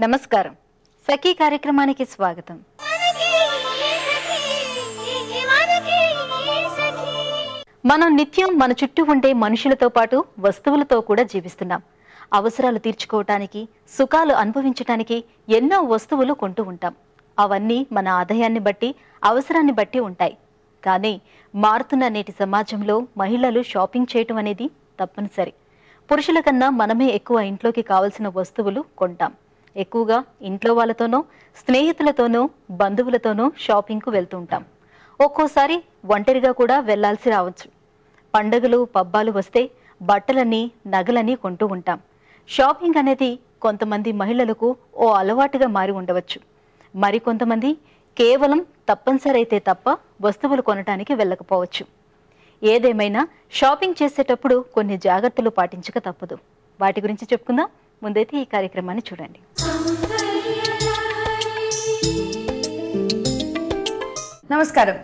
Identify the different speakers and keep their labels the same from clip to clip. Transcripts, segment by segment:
Speaker 1: నమస్కారం. సఖీ కార్యక్రమానికి స్వాగతం. మనం నిత్యం మన చుట్టూ ఉండే మనుషులతో పాటు వస్తువులతో కూడా జీవిస్తున్నాం. అవసరాలు తీర్చుకోవటానికి, సుఖాలు అనుభవించటానికి ఎన్నో వస్తువులు కొంటూ ఉంటాం. అవన్నీ మన ఆదాయాన్ని బట్టి, అవసరాన్ని బట్టి ఉంటాయి. కానీ మారుతున్న నేటి సమాజంలో మహిళలు షాపింగ్ చేయటం అనేది తప్పనిసరి. పురుషుల కన్నా మనమే ఎక్కువ ఇంట్లోకి కావలసిన వస్తువులు కొంటాం. ఎక్కువగా ఇంట్లో వాళ్ళతోనో, స్నేహితులతోనో, బంధువులతోనో షాపింగ్కు వెళ్తూ ఉంటాం. ఒక్కోసారి ఒంటరిగా కూడా వెళ్లాల్సి రావచ్చు. పండుగలు, పబ్బాలు వస్తే బట్టలని, నగలని కొంటూ ఉంటాం. షాపింగ్ అనేది కొంతమంది మహిళలకు ఓ అలవాటుగా మారి ఉండవచ్చు. మరికొంతమంది కేవలం తప్పనిసరి అయితే తప్ప వస్తువులు కొనటానికి వెళ్ళకపోవచ్చు. ఏదేమైనా షాపింగ్ చేసేటప్పుడు కొన్ని జాగ్రత్తలు పాటించక తప్పదు. వాటి గురించి చెప్పుకుందాం. ముందైతే ఈ కార్యక్రమాన్ని చూడండి.
Speaker 2: నమస్కారం.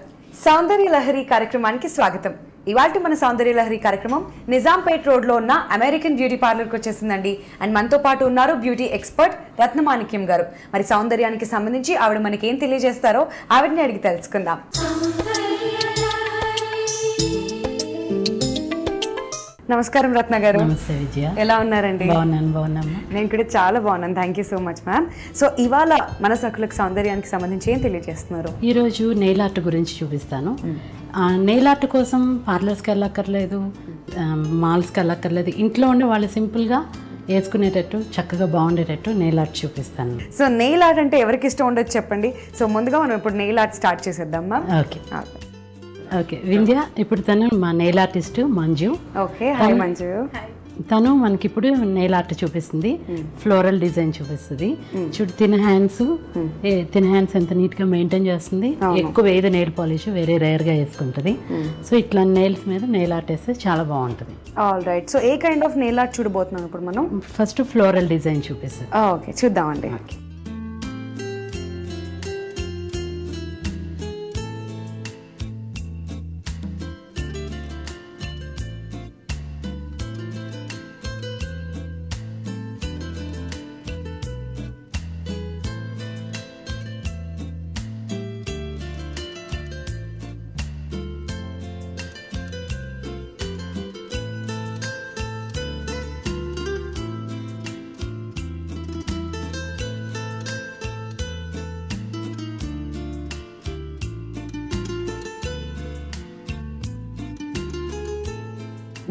Speaker 2: సౌందర్య లహరి కార్యక్రమానికి స్వాగతం. ఇవాళ మన సౌందర్య లహరి కార్యక్రమం నిజాంపేట్ రోడ్ లో ఉన్న అమెరికన్ బ్యూటీ పార్లర్ కి వచ్చేసిందండి. అండ్ మనతో పాటు ఉన్నారు బ్యూటీ ఎక్స్పర్ట్ రత్నమాణిక్యం గారు. మరి సౌందర్యానికి సంబంధించి ఆవిడ మనకి ఏం తెలియజేస్తారో ఆవిడని అడిగి తెలుసుకుందాం. నమస్కారం రత్న గారు.
Speaker 3: నమస్తే విజయ.
Speaker 2: ఎలా ఉన్నారండి?
Speaker 3: బాగున్నాను.
Speaker 2: నేను కూడా చాలా బాగున్నాను. Thank you so much ma'am. So ఇవాళ మన సఖులకు సౌందర్యానికి సంబంధించి ఏం తెలియజేస్తున్నారు?
Speaker 3: ఈరోజు నెయిల్ ఆర్ట్ గురించి చూపిస్తాను. నెయిల్ ఆర్ట్ కోసం పార్లర్స్కి వెళ్ళక్కర్లేదు, మాల్స్కి వెళ్ళక్కర్లేదు. ఇంట్లో ఉండి వాళ్ళు సింపుల్గా వేసుకునేటట్టు, చక్కగా బాగుండేటట్టు నెయిల్ ఆర్ట్ చూపిస్తాను.
Speaker 2: సో నెయిల్ ఆర్ట్ అంటే ఎవరికి ఇష్టం ఉండదు చెప్పండి. సో ముందుగా మనం ఇప్పుడు నెయిల్ ఆర్ట్ స్టార్ట్ చేసేద్దాం మ్యామ్.
Speaker 3: ఓకే వింధ్య, ఇప్పుడు తను మా nail artist Manju.
Speaker 2: Okay, hi Manju.
Speaker 3: తను మనకి ఇప్పుడు నెయిల్ ఆర్ట్ చూపిస్తుంది. ఫ్లోరల్ డిజైన్ చూపిస్తుంది. చూడు తిన హ్యాండ్స్ ఎంత నీట్ గా మెయింటైన్ చేస్తుంది. ఎక్కువ వేయదు నెయిల్ పాలిష్, వేరే రేర్ గా వేసుకుంటుంది. సో ఇట్లా నెయిల్స్ మీద నెయిల్ ఆర్ట్ వేస్తే చాలా బాగుంటుంది.
Speaker 2: All right. So A kind of nail art చూడబోతున్నాం ఇప్పుడు మనం?
Speaker 3: ఫస్ట్ ఫ్లోరల్ డిజైన్ చూపిస్తుంది.
Speaker 2: ఓకే, చూద్దామండి.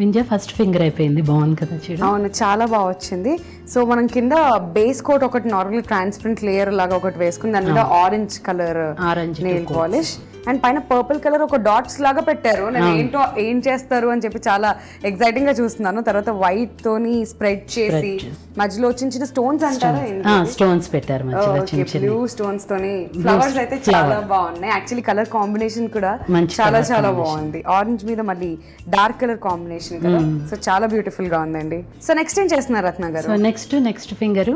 Speaker 3: వింధ్య ఫస్ట్ ఫింగర్ అయిపోయింది. బాగుంది కదా చూడు.
Speaker 2: అవును, చాలా బాగా వచ్చింది. సో మనం కింద బేస్ కోట్ ఒకటి నార్మల్ ట్రాన్స్పరెంట్ లేయర్ లాగా ఒకటి వేసుకుని దాని మీద orange colour nail polish and పైన పర్పుల్ కలర్ ఒక డాట్స్ లాగా పెట్టారు. నేను ఏంటో ఏం చేస్తారు అని చెప్పి చాలా ఎక్సైటింగ్ గా చూస్తున్నాను. తర్వాత వైట్ తోని స్ప్రెడ్ చేసి మధ్యలో చిన్న చిన్న స్టోన్స్ అంటారా?
Speaker 3: స్టోన్స్ పెట్టారు
Speaker 2: బ్లూ స్టోన్స్ తోని. ఫ్లవర్స్ అయితే చాలా బాగున్నాయి. యాక్చువల్లీ కలర్ కాంబినేషన్ కూడా చాలా చాలా బాగుంది. ఆరెంజ్ మీద మళ్ళీ డార్క్ కలర్ కాంబినేషన్ కదా. సో చాలా బ్యూటిఫుల్ గా ఉందండి. సో నెక్స్ట్ ఏం చేస్తున్నారు రత్న గారు?
Speaker 3: సో నెక్స్ట్ ఫింగర్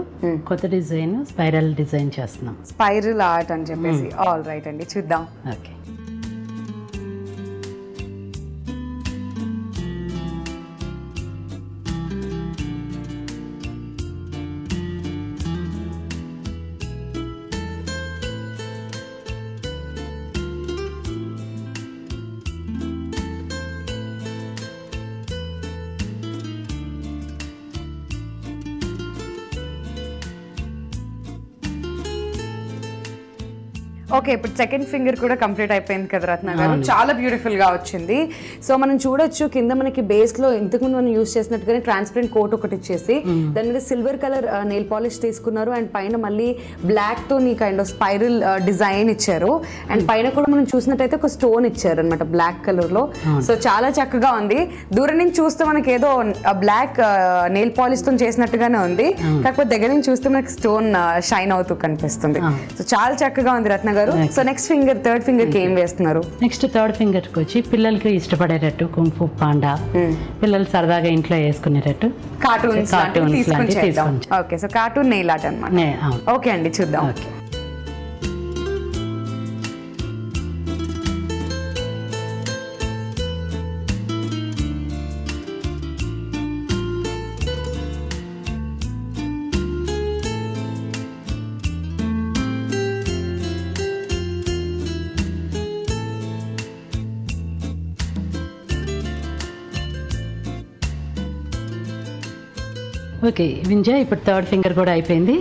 Speaker 3: కొత్త డిజైన్, స్పైరల్ డిజైన్ చేస్తున్నాం.
Speaker 2: స్పైరల్ ఆర్ట్ అని చెప్పేసి. ఆల్ రైట్ అండి, చూద్దాం.
Speaker 3: ఓకే.
Speaker 2: ఓకే, ఇప్పుడు సెకండ్ ఫింగర్ కూడా కంప్లీట్ అయిపోయింది కదా రత్న గారు. చాలా బ్యూటిఫుల్ గా వచ్చింది. సో మనం చూడొచ్చు కింద మనకి బేస్ లో ఇంతకుముందు మనం యూస్ చేసినట్టుగానే ట్రాన్స్పరెంట్ కోట్ ఒకటి ఇచ్చేసి దాని మీద సిల్వర్ కలర్ నెయిల్ పాలిష్ తీసుకున్నారు. అండ్ పైన మళ్ళీ బ్లాక్ తో నీ కైండ్ ఆఫ్ స్పైరల్ డిజైన్ ఇచ్చారు. అండ్ పైన కూడా మనం చూసినట్టయితే ఒక స్టోన్ ఇచ్చారు అనమాట బ్లాక్ కలర్ లో. సో చాలా చక్కగా ఉంది. దూరం నుంచి చూస్తే మనకి ఏదో బ్లాక్ నెయిల్ పాలిష్ తో చేసినట్టుగానే ఉంది. కాకపోతే దగ్గర నుంచి చూస్తే మనకి స్టోన్ షైన్ అవుతూ కనిపిస్తుంది. సో చాలా చక్కగా ఉంది రత్న గారు. So next finger, third finger కి ఏం వేస్తున్నారు?
Speaker 3: నెక్స్ట్ థర్డ్ ఫింగర్ కి వచ్చి పిల్లలకి ఇష్టపడేటట్టు కుంఫు పాండా, పిల్లలు సరదాగా ఇంట్లో వేసుకునేటట్టు
Speaker 2: కార్టూన్స్ తీసుకుంటాం. Okay, so cartoon nail art అన్నమాట. ఓకే అండి, చూద్దాం.
Speaker 3: ఓకే వింజా ఇప్పుడు థర్డ్ ఫింగర్ కూడా అయిపోయింది.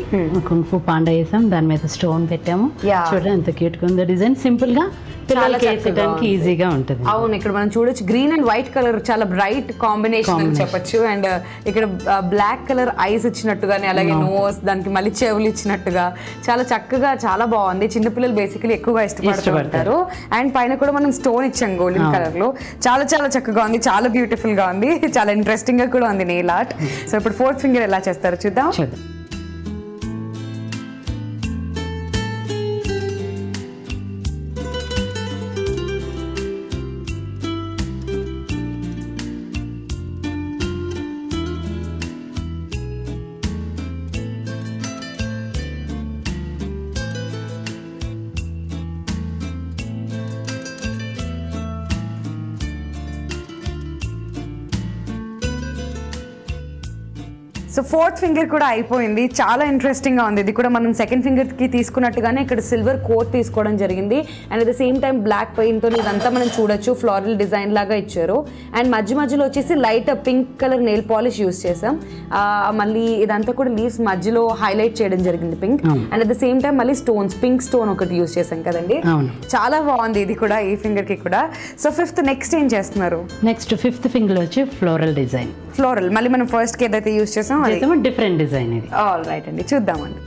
Speaker 3: కుంఫు పాండా వేసాం, దాని మీద స్టోన్ పెట్టాము. చూడండి ఎంత క్యూట్ గా ఉందో డిజైన్. సింపుల్ గా పిల్లలకి వేసేయడానికి ఈజీగా ఉంటుంది.
Speaker 2: అవును, ఇక్కడ మనం చూడొచ్చు గ్రీన్ అండ్ వైట్ కలర్ చాలా బ్రైట్ కాంబినేషన్ అని చెప్పొచ్చు. అండ్ ఇక్కడ బ్లాక్ కలర్ ఐస్ ఇచ్చినట్టుగానే, అలాగే నోస్, దానికి మళ్ళీ చెవులు ఇచ్చినట్టుగా చాలా చక్కగా చాలా బాగుంది. చిన్నపిల్లలు బేసికలీ ఎక్కువగా ఇష్టపడతారు. అండ్ పైన కూడా మనం స్టోన్ ఇచ్చాం గోల్డెన్ కలర్ లో. చాలా చాలా చక్కగా ఉంది, చాలా బ్యూటిఫుల్ గా ఉంది, చాలా ఇంట్రెస్టింగ్ గా కూడా ఉంది నెయిల్ ఆర్ట్. సో ఇప్పుడు ఫోర్త్ ఫింగర్ ఎలా చేస్తారో చూద్దాం. సో ఫోర్త్ ఫింగర్ కూడా అయిపోయింది, చాలా ఇంట్రెస్టింగ్ గా ఉంది. ఇది కూడా మనం సెకండ్ ఫింగర్ కి తీసుకున్నట్టుగానే ఇక్కడ సిల్వర్ కోట్ తీసుకోవడం జరిగింది. And at the same time black paint తో ఇదంతా మనం చూడొచ్చు, ఫ్లోరల్ డిజైన్ లాగా ఇచ్చారు. అండ్ మధ్యలో వచ్చేసి light pink colour nail polish use చేసాం. మళ్ళీ ఇదంతా కూడా లీవ్స్ మధ్యలో హైలైట్ చేయడం జరిగింది pink. And at the same time మళ్ళీ స్టోన్స్, పింక్ స్టోన్ ఒకటి యూస్ చేసాం కదండి. చాలా బాగుంది ఇది కూడా, ఈ ఫింగర్ కి కూడా. సో ఫిఫ్త్ నెక్స్ట్ ఏం చేస్తున్నారు?
Speaker 3: నెక్స్ట్ ఫిఫ్త్ ఫింగర్ వచ్చి ఫ్లోరల్ డిజైన్.
Speaker 2: ఫ్లోరల్ మళ్ళీ మనం ఫస్ట్ కి ఏదైతే యూస్ చేసాం
Speaker 3: డిఫరెంట్ డిజైన్ ఇది.
Speaker 2: ఆల్ రైట్ అండి, చూద్దామండి.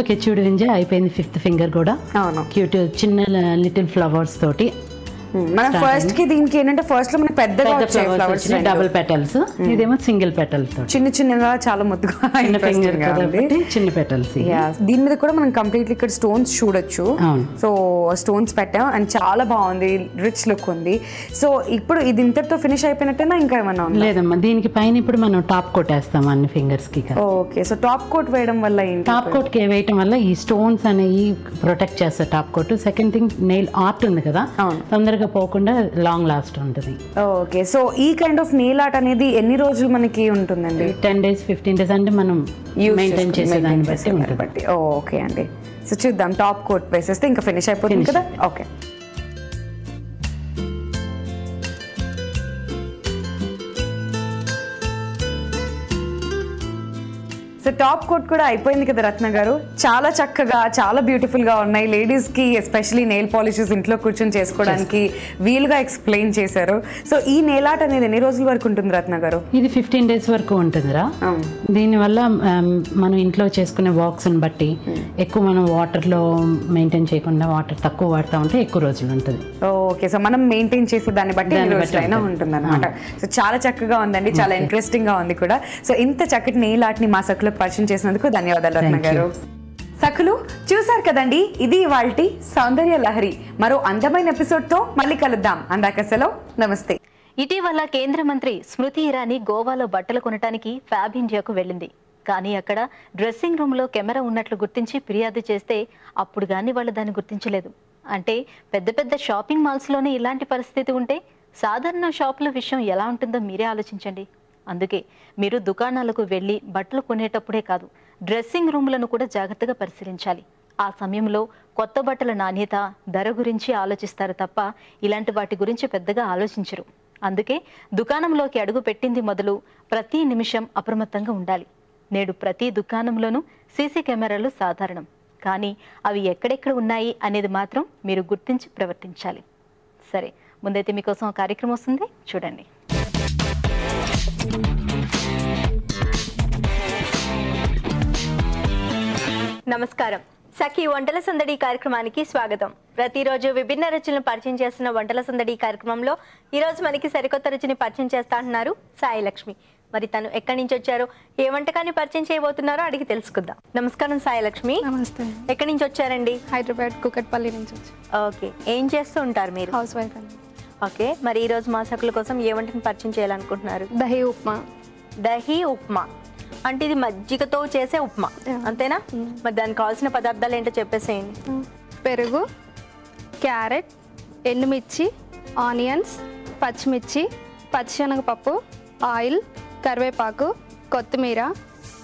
Speaker 3: ఓకే చూడు వింజా అయిపోయింది ఫిఫ్త్ ఫింగర్ కూడా.
Speaker 2: అవును,
Speaker 3: క్యూట్ చిన్న లిటిల్ ఫ్లవర్స్ తోటి.
Speaker 2: మనం ఫస్ట్ కి దీనికి ఏంటంటే ఫస్ట్ లో మనకి పెద్దగా వచ్చాయి ఫ్లవర్స్,
Speaker 3: డబుల్ పెటల్స్. ఇదేమో సింగిల్ పెటల్స్ తో
Speaker 2: చిన్న చిన్నగా చాలా ముద్దుగా
Speaker 3: చిన్న పెటల్స్.
Speaker 2: దీని మీద కూడా మనం కంప్లీట్లీ ఇక్కడ స్టోన్స్ చూడొచ్చు. సో స్టోన్స్ పెట్టాం అండ్ చాలా బాగుంది, రిచ్ లుక్ ఉంది. సో ఇప్పుడు ఇది ఇంతటితో ఫినిష్ అయిపోయినట్టేనా ఇంకా ఏమన్నా?
Speaker 3: లేదమ్మా, దీనికి పైన ఇప్పుడు మనం టాప్ కోట్ వేస్తాం అన్ని ఫింగర్స్ కి.
Speaker 2: ఓకే, సో టాప్ కోట్ వేయడం వల్ల ఏంటి?
Speaker 3: టాప్ కోట్ కి వేయడం వల్ల ఈ స్టోన్స్ అనేవి ప్రొటెక్ట్ చేస్తారు top coat. Second thing nail art ఉంది కదా, తొందరగా పోకుండా లాంగ్ లాస్ట్ ఉంటుంది.
Speaker 2: ఓకే, సో ఈ కైండ్ ఆఫ్ నెయిల్ ఆర్ట్ అనేది ఎన్ని రోజులు మనకి ఉంటుందండి?
Speaker 3: 10 days 15 days అంటే మనం మెయింటైన్ చేసే దాన్ని బట్టి ఉంటుంది.
Speaker 2: ఓకే అండి, సో చూద్దాం. టాప్ కోట్ వేసేస్తే ఇంకా ఫినిష్ అయిపోతుంది కదా. ఓకే, సో టాప్ కోట్ కూడా అయిపోయింది కదా రత్న గారు. చాలా చక్కగా చాలా బ్యూటిఫుల్ గా ఉన్నాయి. లేడీస్ కి ఎస్పెషలీ నెయిల్ పాలిషెస్ ఇంట్లో కూర్చొని చేసుకోవడానికి వీలుగా ఎక్స్ప్లెయిన్ చేశారు. సో ఈ నెయిల్ ఆర్ట్ అనేది ఎన్ని రోజుల వరకు ఉంటుంది రత్న గారు?
Speaker 3: ఇది 15 days వరకు ఉంటుందిరా. దీనివల్ల మనం ఇంట్లో చేసుకునే వర్క్స్ ని బట్టి ఎక్కువ మనం వాటర్ లో మెయింటైన్ చేయకుండా వాటర్ తక్కువ వాడుతూ ఉంటే ఎక్కువ రోజులు ఉంటుంది.
Speaker 2: ఓకే, సో మనం మెయింటైన్ చేసే దాన్ని బట్టి ఎన్ని రోజులైనా ఉంటుంది అనమాట. సో చాలా చక్కగా ఉందండి, చాలా ఇంట్రెస్టింగ్ గా ఉంది కూడా. సో ఇంత చక్కటి నెయిల్ ఆర్ట్ ని మా సకులకు పరిచయం చేసినందుకు ధన్యవాదాలు రత్న గారు. సకులు చూసారు కదండి, ఇది ఇవాల్టి సౌందర్య లహరి. మరో అందమైన ఎపిసోడ్ తో మళ్ళీ కలుద్దాం. అందాక సెలవు, నమస్తే.
Speaker 1: ఇటీవల కేంద్ర మంత్రి స్మృతి ఇరానీ గోవాలో బట్టలు కొనడానికి ఫ్యాబ్ ఇండియాకు వెళ్ళింది. కానీ అక్కడ డ్రెస్సింగ్ రూమ్ లో కెమెరా ఉన్నట్లు గుర్తించి ఫిర్యాదు చేస్తే అప్పుడు గానీ వాళ్ళు దాన్ని గుర్తించలేదు. అంటే పెద్ద పెద్ద షాపింగ్ మాల్స్ లోనే ఇలాంటి పరిస్థితి ఉంటే సాధారణ షాపుల విషయం ఎలా ఉంటుందో మీరే ఆలోచించండి. అందుకే మీరు దుకాణాలకు వెళ్ళి బట్టలు కొనేటప్పుడే కాదు, డ్రెస్సింగ్ రూమ్లను కూడా జాగ్రత్తగా పరిశీలించాలి. ఆ సమయంలో కొత్త బట్టల నాణ్యత, ధర గురించి ఆలోచిస్తారు తప్ప ఇలాంటి వాటి గురించి పెద్దగా ఆలోచించరు. అందుకే దుకాణంలోకి అడుగు పెట్టింది మొదలు ప్రతి నిమిషం అప్రమత్తంగా ఉండాలి. నేడు ప్రతి దుకాణంలోనూ సీసీ కెమెరాలు సాధారణం. కానీ అవి ఎక్కడెక్కడ ఉన్నాయి అనేది మాత్రం మీరు గుర్తించి ప్రవర్తించాలి. సరే, ముందైతే మీకోసం ఒక కార్యక్రమం వస్తుంది, చూడండి.
Speaker 4: నమస్కారం. సఖీ వంటల సందడి కార్యక్రమానికి స్వాగతం. ప్రతిరోజు విభిన్న రుచులను పరిచయం చేస్తున్న వంటల సందడి కార్యక్రమంలో ఈరోజు మనకి సరికొత్త రుచిని పరిచయం చేస్తా అంటున్నారు సాయి లక్ష్మి. మరి తను ఎక్కడి నుంచి వచ్చారో, ఏ వంటకాన్ని పరిచయం చేయబోతున్నారో అడిగి తెలుసుకుందాం. నమస్కారం సాయి లక్ష్మి.
Speaker 5: నమస్తే.
Speaker 4: ఎక్కడి నుంచి వచ్చారండి?
Speaker 5: హైదరాబాద్ కుకట్పల్లి నుంచి వచ్చి.
Speaker 4: ఓకే, ఏం చేస్తూ ఉంటారు మీరు?
Speaker 5: హౌస్ వైఫ్ అండి.
Speaker 4: ఓకే, మరి ఈరోజు మా సకుల కోసం ఏ వంటని పరిచయం చేయాలనుకుంటున్నారు?
Speaker 5: దహీ ఉప్మా.
Speaker 4: దహీ ఉప్మా అంటే ఇది మజ్జిగతో చేసే ఉప్మా అంతేనా? మరి దానికి కావాల్సిన పదార్థాలు ఏంటో చెప్పేసేయండి.
Speaker 5: పెరుగు, క్యారెట్, ఎండుమిర్చి, ఆనియన్స్, పచ్చిమిర్చి, పచ్చిశనగపప్పు, ఆయిల్, కరివేపాకు, కొత్తిమీర,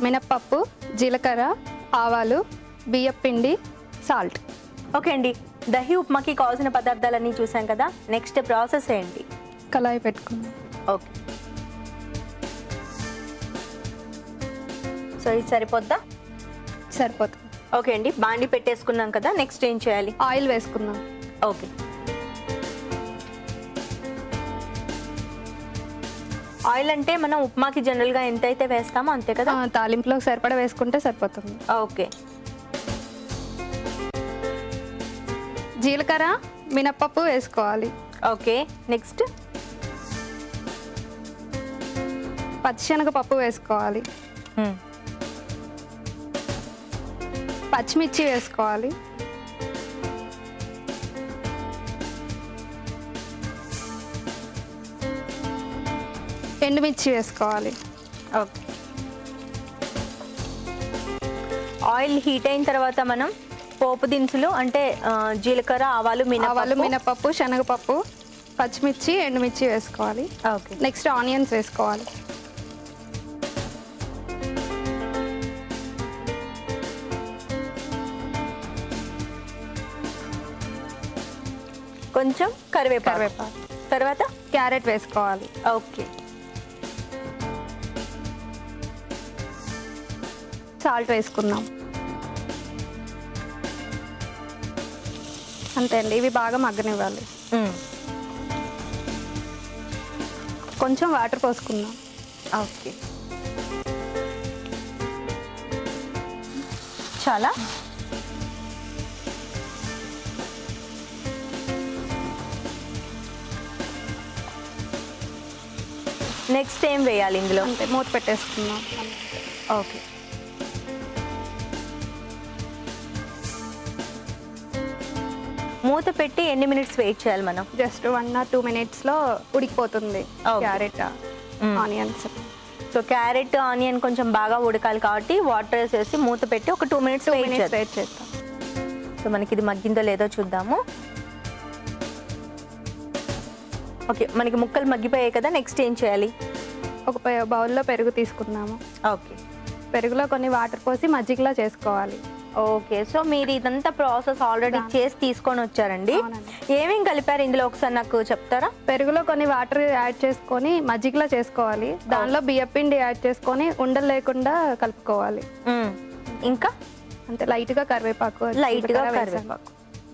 Speaker 5: మినప్పప్పు, జీలకర్ర, ఆవాలు, బియ్యం పిండి, సాల్ట్.
Speaker 4: ఓకే అండి, దహి ఉప్మాకి కావాల్సిన పదార్థాలన్నీ చూసాం కదా. నెక్స్ట్ ప్రాసెస్ ఏంటి?
Speaker 5: కళాయి పెట్టుకున్నాం.
Speaker 4: ఓకే, సో ఇది సరిపోద్దా?
Speaker 5: సరిపోతుంది.
Speaker 4: ఓకే అండి, బాండి పెట్టేసుకున్నాం కదా. నెక్స్ట్ ఏం చేయాలి?
Speaker 5: ఆయిల్ వేసుకుందాం.
Speaker 4: ఓకే, ఆయిల్ అంటే మనం ఉప్మాకి జనరల్గా ఎంత అయితే వేస్తామో అంతే కదా?
Speaker 5: తాలింపులోకి సరిపడా వేసుకుంటే సరిపోతుంది.
Speaker 4: ఓకే,
Speaker 5: జీలకర్ర, మినప్పప్పు వేసుకోవాలి.
Speaker 4: ఓకే, నెక్స్ట్
Speaker 5: పచ్చిశనగపప్పు వేసుకోవాలి. పచ్చిమిర్చి వేసుకోవాలి. ఎండుమిర్చి వేసుకోవాలి.
Speaker 4: ఓకే, ఆయిల్ హీట్ అయిన తర్వాత మనం పోపు దినుసులు అంటే జీలకర్ర, ఆవాలు,
Speaker 5: మినపప్పు, శనగపప్పు, పచ్చిమిర్చి, ఎండుమిర్చి వేసుకోవాలి.
Speaker 4: ఓకే,
Speaker 5: నెక్స్ట్ ఆనియన్స్ వేసుకోవాలి.
Speaker 4: కొంచెం కరివేపాకు, తర్వాత
Speaker 5: క్యారెట్ వేసుకోవాలి.
Speaker 4: ఓకే,
Speaker 5: సాల్ట్ వేసుకుందాం. అంతే అండి, ఇవి బాగా మగ్గనివ్వాలి. కొంచెం వాటర్ పోసుకుందాం.
Speaker 4: ఓకే, చాలా నెక్స్ట్ ఏం వేయాలి ఇందులో?
Speaker 5: అంతే, మూత పెట్టేసుకుందాం.
Speaker 4: ఓకే, మూత పెట్టి ఎన్ని మినిట్స్ వెయిట్ చేయాలి మనం?
Speaker 5: జస్ట్ 1 or 2 minutesలో ఉడికిపోతుంది carrot, onions.
Speaker 4: So carrot, onion కొంచెం బాగా ఉడకాలి కాబట్టి వాటర్ వేసేసి మూత పెట్టి ఒక 2 minutes
Speaker 5: వెయిట్ చేస్తాం.
Speaker 4: సో మనకి ఇది మగ్గిందో లేదో చూద్దాము. ఓకే, మనకి ముక్కలు మగ్గిపోయాయి కదా. నెక్స్ట్ ఏం చేయాలి?
Speaker 5: ఒక బౌల్లో పెరుగు తీసుకుందాము.
Speaker 4: ఓకే,
Speaker 5: పెరుగులో కొన్ని వాటర్ పోసి మజ్జిగలా చేసుకోవాలి.
Speaker 4: ఓకే, సో మీరు ఇదంతా ప్రాసెస్ ఆల్రెడీ చేసి తీసుకొని వచ్చారండి. ఏమేం కలిపారు ఇందులో ఒకసారి నాకు చెప్తారా?
Speaker 5: పెరుగులో కొన్ని వాటర్ యాడ్ చేసుకొని మజ్జిగలా చేసుకోవాలి. దానిలో బియ్యం పిండి యాడ్ చేసుకొని ఉండలు లేకుండా కలుపుకోవాలి.
Speaker 4: ఇంకా
Speaker 5: అంతే, లైట్గా కరివేపాకు,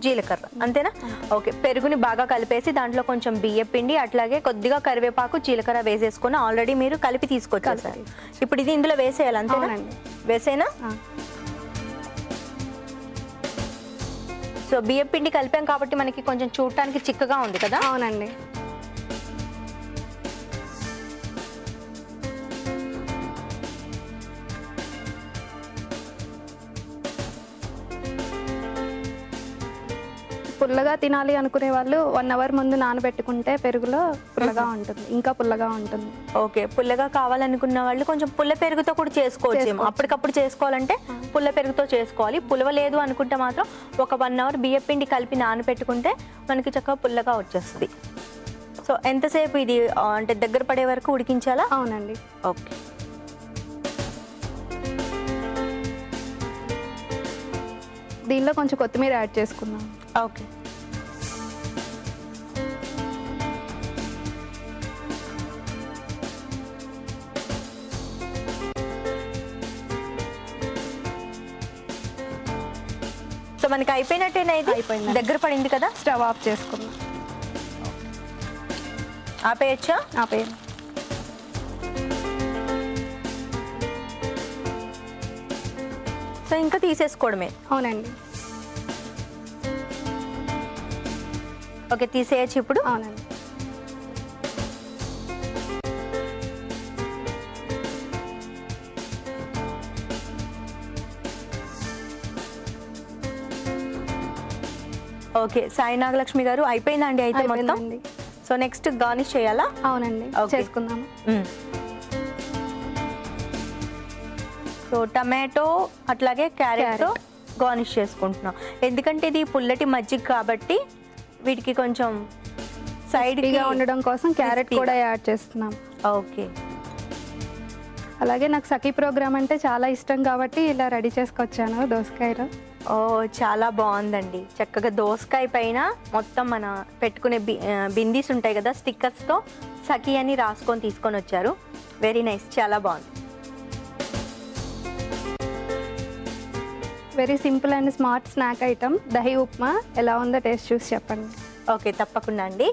Speaker 4: జీలకర్ర, అంతేనా? ఓకే, పెరుగుని బాగా కలిపేసి దాంట్లో కొంచెం బియ్యం పిండి అట్లాగే కొద్దిగా కరివేపాకు, జీలకర్ర వేసేసుకొని ఆల్రెడీ మీరు కలిపి తీసుకొచ్చేసారు. ఇప్పుడు ఇది ఇందులో వేసేయాలి, అంతేనా? వేసేనా? సో బియ్యం పిండి కలిపాం కాబట్టి మనకి కొంచెం చూడటానికి చిక్కగా ఉంది కదా?
Speaker 5: అవునండి. పుల్లగా తినాలి అనుకునే వాళ్ళు 1 hour ముందు నానబెట్టుకుంటే పెరుగులో పుల్లగా ఉంటుంది, ఇంకా పుల్లగా ఉంటుంది.
Speaker 4: ఓకే, పుల్లగా కావాలనుకున్న వాళ్ళు కొంచెం పుల్ల పెరుగుతో కూడా చేసుకోవచ్చు. అప్పటికప్పుడు చేసుకోవాలంటే పుల్ల పెరుగుతో చేసుకోవాలి. పులవలేదు అనుకుంటే మాత్రం ఒక 1 hour బియ్యం పిండి కలిపి నానబెట్టుకుంటే మనకి చక్కగా పుల్లగా వచ్చేస్తుంది. సో ఎంతసేపు ఇది అంటే దగ్గర పడే వరకు ఉడికించాలా?
Speaker 5: అవునండి.
Speaker 4: ఓకే,
Speaker 5: దీనిలో కొంచెం కొత్తిమీర యాడ్ చేసుకుందాం.
Speaker 4: ఓకే, సో మనకి అయిపోయినట్టేనా? ఇది
Speaker 5: అయిపోయింది,
Speaker 4: దగ్గర పడింది కదా.
Speaker 5: స్టవ్ ఆఫ్ చేసుకుందాం.
Speaker 4: ఆపేయచ్చా?
Speaker 5: ఆపేయండి.
Speaker 4: సో ఇంకా తీసేసుకోవడమే.
Speaker 5: అవునండి.
Speaker 4: ఓకే, తీసేయచ్చు ఇప్పుడు.
Speaker 5: అవునండి.
Speaker 4: ఓకే, సాయి నాగలక్ష్మి గారు అయిపోయిందండి అయితే మొత్తం. సో నెక్స్ట్ గార్నిష్ చేయాలా?
Speaker 5: అవునండి, చేసుకుందాము.
Speaker 4: సో టమాటో అట్లాగే క్యారెట్ గార్నిష్ చేసుకుంటున్నాం. ఎందుకంటే ఇది పుల్లటి మజ్జిగ కాబట్టి వీటికి కొంచెం సైడ్గా
Speaker 5: ఉండడం కోసం క్యారెట్ కూడా యాడ్ చేస్తున్నాం.
Speaker 4: ఓకే,
Speaker 5: అలాగే నాకు సఖీ ప్రోగ్రామ్ అంటే చాలా ఇష్టం కాబట్టి ఇలా రెడీ చేసుకొచ్చాను దోసకాయలో.
Speaker 4: ఓ చాలా బాగుందండి. చక్కగా దోసకాయ పైన మొత్తం మన పెట్టుకునే బిందీస్ ఉంటాయి కదా, స్టిక్కర్స్తో సఖీ అని రాసుకొని తీసుకొని వచ్చారు. వెరీ నైస్, చాలా బాగుంది.
Speaker 5: Very simple and smart snack item dahi upma. ఎలా ఉందో టేస్ట్ చూసి చెప్పండి.
Speaker 4: ఓకే, తప్పకుండా అండి.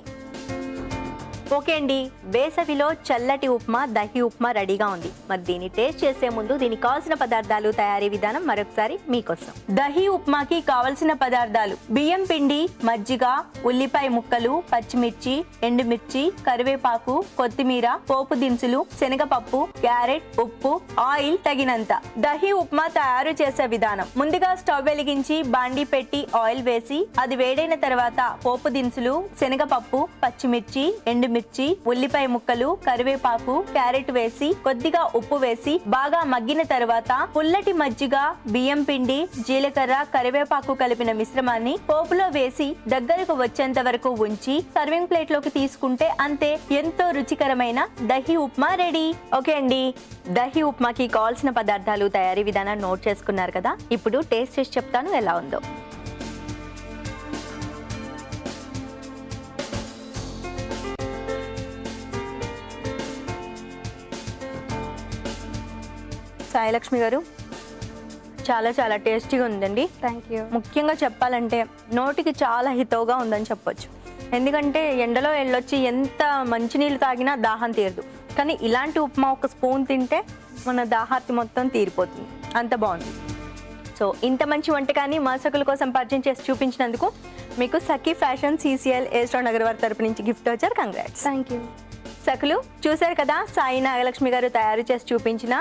Speaker 4: ఓకే అండి, వేసవిలో చల్లటి ఉప్మా దహి ఉప్మా రెడీగా ఉంది. మరి దీన్ని టేస్ట్ చేసే ముందు దీనికి కావాల్సిన పదార్థాలు, తయారీ విధానం మరొకసారి మీకోసం. దహి ఉప్మాకి కావలసిన పదార్థాలు: బియ్యం పిండి, మజ్జిగ, ఉల్లిపాయ ముక్కలు, పచ్చిమిర్చి, ఎండుమిర్చి, కరివేపాకు, కొత్తిమీర, పోపు దినుసులు, శనగపప్పు, క్యారెట్, ఉప్పు, ఆయిల్ తగినంత. దహి ఉప్మా తయారు చేసే విధానం: ముందుగా స్టవ్ వెలిగించి బాండీ పెట్టి ఆయిల్ వేసి అది వేడైన తర్వాత పోపు దినుసులు, శనగపప్పు, పచ్చిమిర్చి, ఎండుమిర్చి, ఉల్లిపాయ ముక్కలు, కరివేపాకు, క్యారెట్ వేసి కొద్దిగా ఉప్పు వేసి బాగా మగ్గిన తర్వాత పుల్లటి మజ్జిగ, బియ్యం పిండి, జీలకర్ర, కరివేపాకు కలిపిన మిశ్రమాన్ని పోపులో వేసి దగ్గరకు వచ్చేంత వరకు ఉంచి సర్వింగ్ ప్లేట్ లోకి తీసుకుంటే అంతే, ఎంతో రుచికరమైన దహి ఉప్మా రెడీ. ఓకే అండి, దహి ఉప్మాకి కావాల్సిన పదార్థాలు, తయారీ విధానాన్ని నోట్ చేసుకున్నారు కదా. ఇప్పుడు టేస్ట్ చేసి చెప్తాను ఎలా ఉందో. సాయిలక్ష్మి గారు, చాలా చాలా టేస్టీగా ఉందండి.
Speaker 5: Thank you.
Speaker 4: ముఖ్యంగా చెప్పాలంటే నోటికి చాలా హితవుగా ఉందని చెప్పొచ్చు. ఎందుకంటే ఎండలో వెళ్ళొచ్చి ఎంత మంచినీళ్ళు తాగినా దాహం తీరదు, కానీ ఇలాంటి ఉప్మా ఒక స్పూన్ తింటే మన దాహార్తి మొత్తం తీరిపోతుంది. అంత బాగుంది. సో ఇంత మంచి వంటకాన్ని మా సకుల కోసం పరిచయం చేసి చూపించినందుకు మీకు సఖీ ఫ్యాషన్ CCL ఏస్ట్రో నగర్ వారి తరపు నుంచి గిఫ్ట్ వచ్చారు. కంగ్రాట్స్.
Speaker 5: Thank you.
Speaker 4: సకులు చూశారు కదా, సాయి నాగలక్ష్మి గారు తయారు చేసి చూపించిన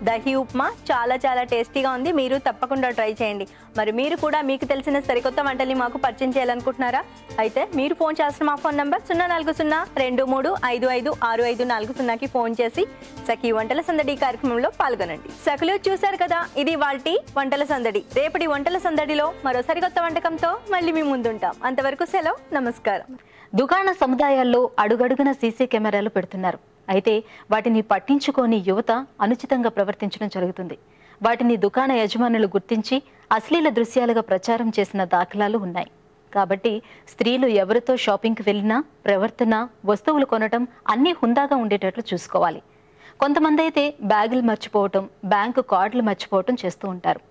Speaker 4: దహి ఉప్మా చాలా చాలా టేస్టీగా ఉంది. మీరు తప్పకుండా ట్రై చేయండి. మరి మీరు కూడా మీకు తెలిసిన సరికొత్త వంటల్ని మాకు పరిచయం చేయాలనుకుంటున్నారా? అయితే మీరు ఫోన్ చేసిన మా ఫోన్ నంబర్ 04023556540కి ఫోన్ చేసి సఖీ వంటల సందడి కార్యక్రమంలో పాల్గొనండి. సకులు చూశారు కదా, ఇది వాల్టి వంటల సందడి. రేపటి వంటల సందడిలో మరో సరికొత్త వంటకంతో మళ్ళీ మీ ముందుంటాం. అంతవరకు సెలవు, నమస్కారం.
Speaker 1: దుకాణ సముదాయాల్లో అడుగడుగున సీసీ కెమెరాలు పెడుతున్నారు. అయితే వాటిని పట్టించుకోని యువత అనుచితంగా ప్రవర్తించడం జరుగుతుంది. వాటిని దుకాణ యజమానులు గుర్తించి అశ్లీల దృశ్యాలుగా ప్రచారం చేసిన దాఖలాలు ఉన్నాయి. కాబట్టి స్త్రీలు ఎవరితో షాపింగ్కి వెళ్ళినా ప్రవర్తన, వస్తువులు కొనటం అన్నీ హుందాగా ఉండేటట్లు చూసుకోవాలి. కొంతమంది అయితే బ్యాగులు మర్చిపోవటం, బ్యాంకు కార్డులు మర్చిపోవటం చేస్తూ ఉంటారు.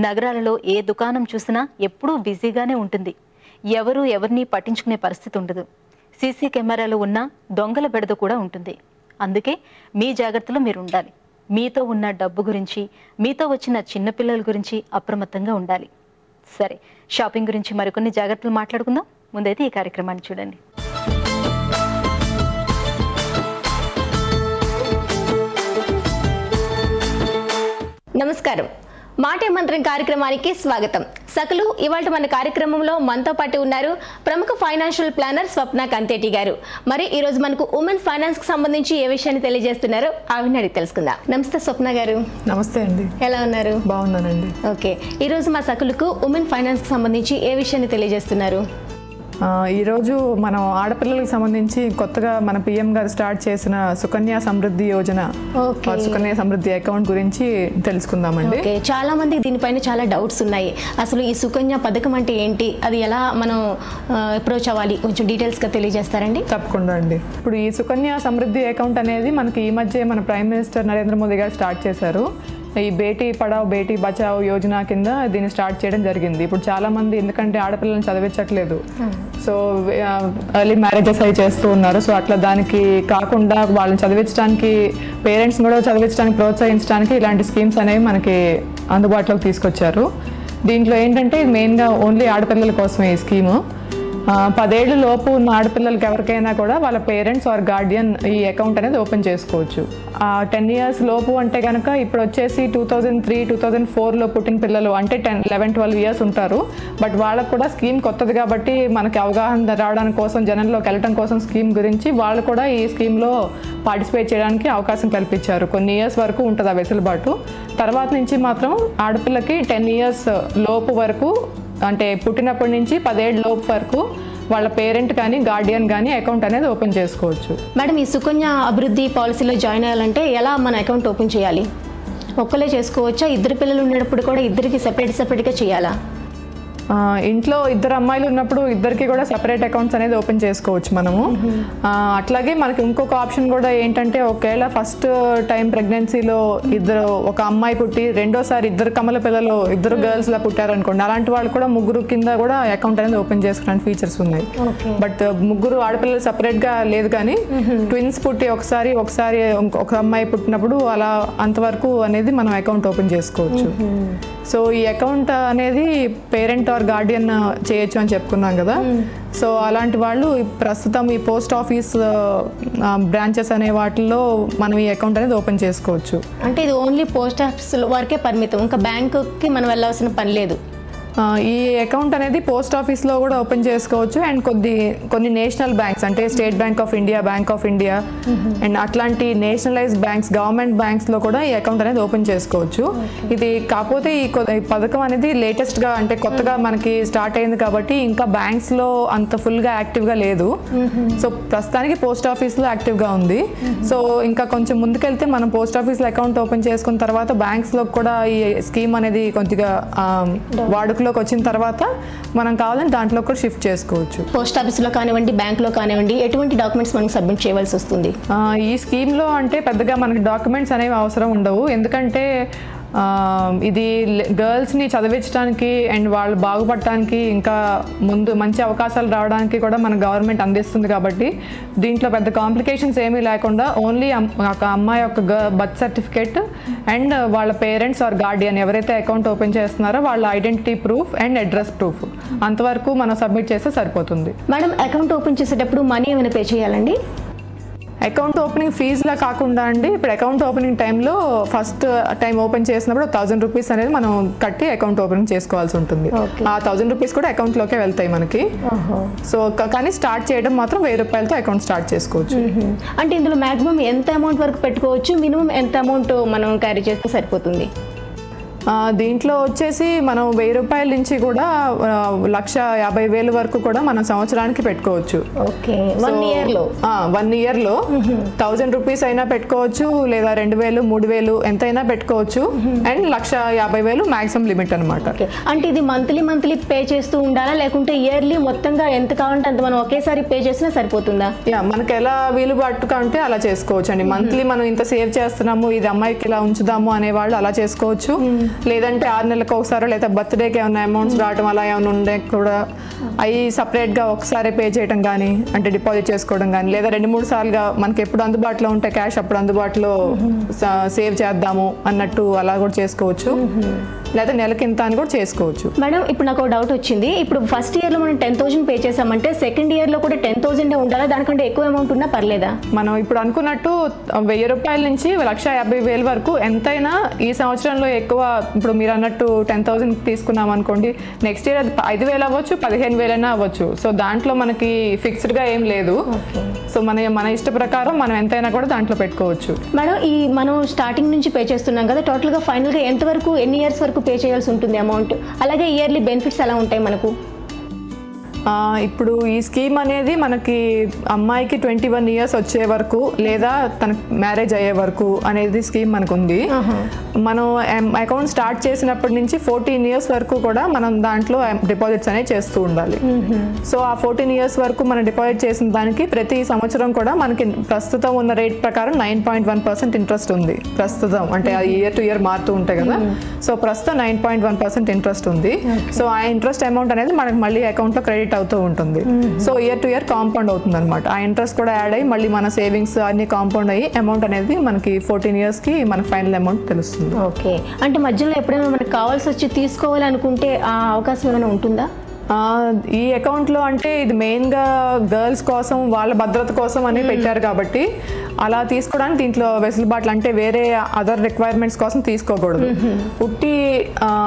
Speaker 1: నగరాలలో ఏ దుకాణం చూసినా ఎప్పుడూ బిజీగానే ఉంటుంది. ఎవరు ఎవరిని పట్టించుకునే పరిస్థితి ఉండదు. సీసీ కెమెరాలు ఉన్న దొంగల బెడద కూడా ఉంటుంది. అందుకే మీ జాగ్రత్తలో మీరు ఉండాలి. మీతో ఉన్న డబ్బు గురించి, మీతో వచ్చిన చిన్నపిల్లల గురించి అప్రమత్తంగా ఉండాలి. సరే, షాపింగ్ గురించి మరికొన్ని జాగ్రత్తలు మాట్లాడుకుందాం. ముందైతే ఈ కార్యక్రమాన్ని చూడండి.
Speaker 6: నమస్కారం. మాటే మంత్రం కార్యక్రమానికి స్వాగతం. సకలు ఇవాళ మన కార్యక్రమంలో మనతో పాటు ఉన్నారు ప్రముఖ ఫైనాన్షియల్ ప్లానర్ స్వప్న కంతేటి గారు. మరి ఈ రోజు మనకు ఉమెన్ ఫైనాన్స్ కి సంబంధించి ఏ విషయాన్ని తెలియజేస్తున్నారో ఆవిడని అడిగి తెలుసుకుందాం. నమస్తే స్వప్న గారు.
Speaker 7: నమస్తే అండి.
Speaker 6: ఎలా ఉన్నారు?
Speaker 7: బాగున్నానండి.
Speaker 6: ఓకే, ఈ రోజు మా సకులకు ఉమెన్ ఫైనాన్స్ కి సంబంధించి ఏ విషయాన్ని తెలియజేస్తున్నారు?
Speaker 7: ఈరోజు మనం ఆడపిల్లలకు సంబంధించి కొత్తగా మన పిఎం గారు స్టార్ట్ చేసిన సుకన్య సమృద్ధి యోజన, సుకన్య సమృద్ధి అకౌంట్ గురించి తెలుసుకుందామండి.
Speaker 6: చాలా మంది దీనిపైన చాలా డౌట్స్ ఉన్నాయి. అసలు ఈ సుకన్య పథకం అంటే ఏంటి, అది ఎలా మనం అప్రోచ్ అవ్వాలి, కొంచెం డీటెయిల్స్గా తెలియజేస్తారండి?
Speaker 7: తప్పకుండా అండి. ఇప్పుడు ఈ సుకన్య సమృద్ధి అకౌంట్ అనేది మనకి ఈ మధ్య మన ప్రైమ్ మినిస్టర్ నరేంద్ర మోదీ గారు స్టార్ట్ చేశారు. ఈ బేటీ పడావ్ బేటీ బచావ్ యోజన కింద దీన్ని స్టార్ట్ చేయడం జరిగింది. ఇప్పుడు చాలా మంది ఎందుకంటే ఆడపిల్లలను చదివించట్లేదు, సో ఎర్లీ మ్యారేజెస్ అవి చేస్తూ ఉన్నారు. సో అట్లా దానికి కాకుండా వాళ్ళని చదివించడానికి, పేరెంట్స్ని కూడా చదివించడానికి ప్రోత్సహించడానికి ఇలాంటి స్కీమ్స్ అనేవి మనకి అందుబాటులోకి తీసుకొచ్చారు. దీంట్లో ఏంటంటే మెయిన్గా ఓన్లీ ఆడపిల్లల కోసమే ఈ స్కీము. 10 ఏళ్ల లోపు ఉన్న ఆడపిల్లలకి ఎవరికైనా కూడా వాళ్ళ పేరెంట్స్ ఆర్ గార్డియన్ ఈ అకౌంట్ అనేది ఓపెన్ చేసుకోవచ్చు. 10 ఇయర్స్ లోపు అంటే కనుక ఇప్పుడు వచ్చేసి 2003, 2004లో పుట్టిన పిల్లలు అంటే 10, 11, 12 ఇయర్స్ ఉంటారు. బట్ వాళ్ళకు కూడా స్కీమ్ కొత్తది కాబట్టి మనకి అవగాహన రావడానికి కోసం, జనంలోకి వెళ్ళడం కోసం స్కీమ్ గురించి వాళ్ళు కూడా ఈ స్కీమ్లో పార్టిసిపేట్ చేయడానికి అవకాశం కల్పించారు. కొన్ని ఇయర్స్ వరకు ఉంటుంది ఆ వెసులుబాటు. తర్వాత నుంచి మాత్రం ఆడపిల్లకి 10 ఇయర్స్ లోపు వరకు, అంటే పుట్టినప్పటి నుంచి 10 ఏళ్ళ లోపు వరకు వాళ్ళ పేరెంట్ కానీ గార్డియన్ కానీ అకౌంట్ అనేది ఓపెన్ చేసుకోవచ్చు.
Speaker 6: మేడం, ఈ సుకన్య అభివృద్ధి పాలసీలో జాయిన్ అయ్యాలంటే ఎలా మన అకౌంట్ ఓపెన్ చేయాలి? ఒక్కలే చేసుకోవచ్చా? ఇద్దరు పిల్లలు ఉన్నప్పుడు కూడా ఇద్దరికి సెపరేట్గా చేయాలా?
Speaker 7: ఇంట్లో ఇద్దరు అమ్మాయిలు ఉన్నప్పుడు ఇద్దరికి కూడా సెపరేట్ అకౌంట్స్ అనేది ఓపెన్ చేసుకోవచ్చు మనము. అట్లాగే మనకి ఇంకొక ఆప్షన్ కూడా ఏంటంటే, ఒకవేళ ఫస్ట్ టైం ప్రెగ్నెన్సీలో ఒక అమ్మాయి పుట్టి రెండోసారి ఇద్దరు కమల పిల్లలు ఇద్దరు గర్ల్స్ లా పుట్టారనుకోండి, అలాంటి వాళ్ళు కూడా ముగ్గురు కింద కూడా అకౌంట్ అనేది ఓపెన్ చేసుకోవడానికి ఫీచర్స్ ఉన్నాయి. బట్ ముగ్గురు ఆడపిల్లలు సెపరేట్ గా లేదు, కానీ ట్విన్స్ పుట్టి ఒకసారి ఒక అమ్మాయి పుట్టినప్పుడు అలా అంతవరకు అనేది మనం అకౌంట్ ఓపెన్ చేసుకోవచ్చు. సో ఈ అకౌంట్ అనేది పేరెంట్ ఆర్ గార్డియన్ చేయొచ్చు అని చెప్పుకున్నాం కదా. సో అలాంటి వాళ్ళు ప్రస్తుతం ఈ పోస్ట్ ఆఫీస్ బ్రాంచెస్ అనే వాటిల్లో మనం ఈ అకౌంట్ అనేది ఓపెన్ చేసుకోవచ్చు.
Speaker 6: అంటే ఇది ఓన్లీ పోస్ట్ ఆఫీస్ వరకే పరిమితం, ఇంకా బ్యాంకుకి మనం వెళ్ళాల్సిన పని లేదు.
Speaker 7: ఈ అకౌంట్ అనేది పోస్ట్ ఆఫీస్లో కూడా ఓపెన్ చేసుకోవచ్చు. అండ్ కొన్ని నేషనల్ బ్యాంక్స్ అంటే state bank of India, bank of India and అట్లాంటి నేషనలైజ్ బ్యాంక్స్, గవర్నమెంట్ బ్యాంక్స్లో కూడా ఈ అకౌంట్ అనేది ఓపెన్ చేసుకోవచ్చు. ఇది కాకపోతే ఈ పథకం అనేది లేటెస్ట్గా అంటే కొత్తగా మనకి స్టార్ట్ అయింది కాబట్టి ఇంకా బ్యాంక్స్లో అంత ఫుల్గా యాక్టివ్గా లేదు. సో ప్రస్తుతానికి పోస్ట్ ఆఫీస్లో యాక్టివ్గా ఉంది. సో ఇంకా కొంచెం ముందుకెళ్తే మనం పోస్ట్ ఆఫీస్లో అకౌంట్ ఓపెన్ చేసుకున్న తర్వాత బ్యాంక్స్లో కూడా ఈ స్కీమ్ అనేది కొద్దిగా వాడుకలోకి వచ్చిన తర్వాత మనం కావాలని దాంట్లో కూడా షిఫ్ట్ చేసుకోవచ్చు.
Speaker 6: పోస్ట్ ఆఫీస్లో కానివ్వండి, బ్యాంక్లో కానివ్వండి, ఎటువంటి డాక్యుమెంట్స్ మనం సబ్మిట్ చేయవలసి వస్తుంది?
Speaker 7: ఈ స్కీమ్లో అంటే పెద్దగా మనకి డాక్యుమెంట్స్ అనేవి అవసరం ఉండవు. ఎందుకంటే ఇది గర్ల్స్ని చదివించడానికి అండ్ వాళ్ళు బాగుపడటానికి ఇంకా ముందు మంచి అవకాశాలు రావడానికి కూడా మన గవర్నమెంట్ అందిస్తుంది కాబట్టి దీంట్లో పెద్ద కాంప్లికేషన్స్ ఏమీ లేకుండా ఓన్లీ ఒక అమ్మాయి యొక్క బర్త్ సర్టిఫికేట్ అండ్ వాళ్ళ పేరెంట్స్ ఆర్ గార్డియన్ ఎవరైతే అకౌంట్ ఓపెన్ చేస్తున్నారో వాళ్ళ identity proof and address proof అంతవరకు మనం సబ్మిట్ చేస్తే సరిపోతుంది.
Speaker 6: మేడం, అకౌంట్ ఓపెన్ చేసేటప్పుడు మనీ ఏమైనా పే చేయాలండి?
Speaker 7: అకౌంట్ ఓపెనింగ్ ఫీజులా కాకుండా అండి, ఇప్పుడు అకౌంట్ ఓపెనింగ్ టైంలో ఫస్ట్ టైం ఓపెన్ చేసినప్పుడు 1000 రూపీస్ అనేది మనం కట్టి అకౌంట్ ఓపెనింగ్ చేసుకోవాల్సి ఉంటుంది. ఆ 1000 రూపీస్ కూడా అకౌంట్లోకే వెళ్తాయి మనకి. సో కానీ స్టార్ట్ చేయడం మాత్రం 1000 రూపాయలతో అకౌంట్ స్టార్ట్ చేసుకోవచ్చు.
Speaker 6: అంటే ఇందులో మాక్సిమం ఎంత అమౌంట్ వరకు పెట్టుకోవచ్చు, మినిమం ఎంత అమౌంట్ మనం క్యారీ చేస్తే సరిపోతుంది?
Speaker 7: దీంట్లో వచ్చేసి మనం 1000 రూపాయల నుంచి కూడా 1,50,000 వరకు కూడా మనం సంవత్సరానికి పెట్టుకోవచ్చు.
Speaker 6: ఓకే, 1 ఇయర్లో
Speaker 7: 1000 రూపీస్ అయినా పెట్టుకోవచ్చు, లేదా 2000, 3000 ఎంతైనా పెట్టుకోవచ్చు. అండ్ 1,50,000 మాక్సిమం లిమిట్ అనమాట.
Speaker 6: అంటే ఇది మంత్లీ పే చేస్తూ ఉండాలా, లేకుంటే ఇయర్లీ మొత్తంగా ఎంత కావాలంటే అంత మనం ఒకేసారి పే చేసినా సరిపోతుందా?
Speaker 7: మనకి ఎలా వీలు పట్టుగా ఉంటే అలా చేసుకోవచ్చు అండి. మంత్లీ మనం ఇంత సేవ్ చేస్తున్నాము, ఇది అమ్మాయికి ఇలా ఉంచుదాము అనేవాళ్ళు అలా చేసుకోవచ్చు. లేదంటే 6 నెలలకు ఒకసారి లేదా బర్త్డేకి ఏమైనా అమౌంట్స్ రావడం అలా ఏమైనా ఉండే కూడా అవి సపరేట్గా ఒకసారి పే చేయడం కానీ అంటే డిపాజిట్ చేసుకోవడం కానీ, లేదా 2-3 సార్లుగా మనకి ఎప్పుడు అందుబాటులో ఉంటే క్యాష్ అప్పుడు అందుబాటులో సేవ్ చేద్దాము అన్నట్టు అలా కూడా చేసుకోవచ్చు. లేదా నెలకింత అని కూడా చేసుకోవచ్చు.
Speaker 6: మేడం, ఇప్పుడు నాకు ఒక డౌట్ వచ్చింది. ఇప్పుడు ఫస్ట్ ఇయర్లో మనం 10,000 పే చేసామంటే సెకండ్ ఇయర్లో కూడా 10,000 ఉండాలా, దానికంటే ఎక్కువ అమౌంట్ ఉన్నా పర్లేదా?
Speaker 7: మనం ఇప్పుడు అనుకున్నట్టు 1000 రూపాయల నుంచి 1,50,000 వరకు ఎంతైనా ఈ సంవత్సరంలో ఎక్కువ. ఇప్పుడు మీరు అన్నట్టు 10,000 తీసుకున్నాం అనుకోండి, నెక్స్ట్ ఇయర్ అది 5,000 అవ్వచ్చు, 15,000 అయినా అవ్వచ్చు. సో దాంట్లో మనకి ఫిక్స్డ్గా ఏం లేదు. సో మన ఇష్ట ప్రకారం మనం ఎంతైనా కూడా దాంట్లో పెట్టుకోవచ్చు.
Speaker 6: మేడం, ఈ మనం స్టార్టింగ్ నుంచి పే చేస్తున్నాం కదా, టోటల్గా ఫైనల్గా ఎంతవరకు, ఎన్ని ఇయర్స్ వరకు పే చేయాల్సి ఉంటుంది అమౌంట్? అలాగే ఇయర్లీ బెనిఫిట్స్ ఎలా ఉంటాయి మనకు?
Speaker 7: ఇప్పుడు ఈ స్కీమ్ అనేది మనకి అమ్మాయికి 21 ఇయర్స్ వచ్చే వరకు లేదా తనకు మ్యారేజ్ అయ్యే వరకు అనేది స్కీమ్ మనకు ఉంది. మనం అకౌంట్ స్టార్ట్ చేసినప్పటి నుంచి 14 ఇయర్స్ వరకు కూడా మనం దాంట్లో డిపాజిట్స్ అనేవి చేస్తూ ఉండాలి. సో ఆ 14 ఇయర్స్ వరకు మనం డిపాజిట్ చేసిన దానికి ప్రతి సంవత్సరం కూడా మనకి ప్రస్తుతం ఉన్న రేట్ ప్రకారం 9.1% ఇంట్రెస్ట్ ఉంది. ప్రస్తుతం అంటే ఇయర్ టు ఇయర్ మారుతూ ఉంటాయి కదా. సో ప్రస్తుతం 9.1% ఇంట్రెస్ట్ ఉంది. సో ఆ ఇంట్రెస్ట్ అమౌంట్ అనేది మనకి మళ్ళీ అకౌంట్లో క్రెడిట్ అవుతూ ఉంటుంది. So year to year compound అవుతుంది అనమాట. ఆ ఇంట్రెస్ట్ కూడా యాడ్ అయ్యి మళ్ళీ మన సేవింగ్స్ అన్ని కాంపౌండ్ అయ్యి అమౌంట్ అనేది మనకి 14 ఇయర్స్కి మనకి ఫైనల్ అమౌంట్ తెలుస్తుంది.
Speaker 6: ఓకే, అంటే మధ్యలో ఎప్పుడైనా మనకు కావాల్సి వచ్చి తీసుకోవాలనుకుంటే ఆ అవకాశం ఏమైనా ఉంటుందా?
Speaker 7: ఈ అకౌంట్లో అంటే ఇది మెయిన్గా గర్ల్స్ కోసం వాళ్ళ భద్రత కోసం అని పెట్టారు కాబట్టి అలా తీసుకోవడానికి దీంట్లో వెసులుబాట్లు అంటే వేరే అదర్ రిక్వైర్మెంట్స్ కోసం తీసుకోకూడదు. పుట్టి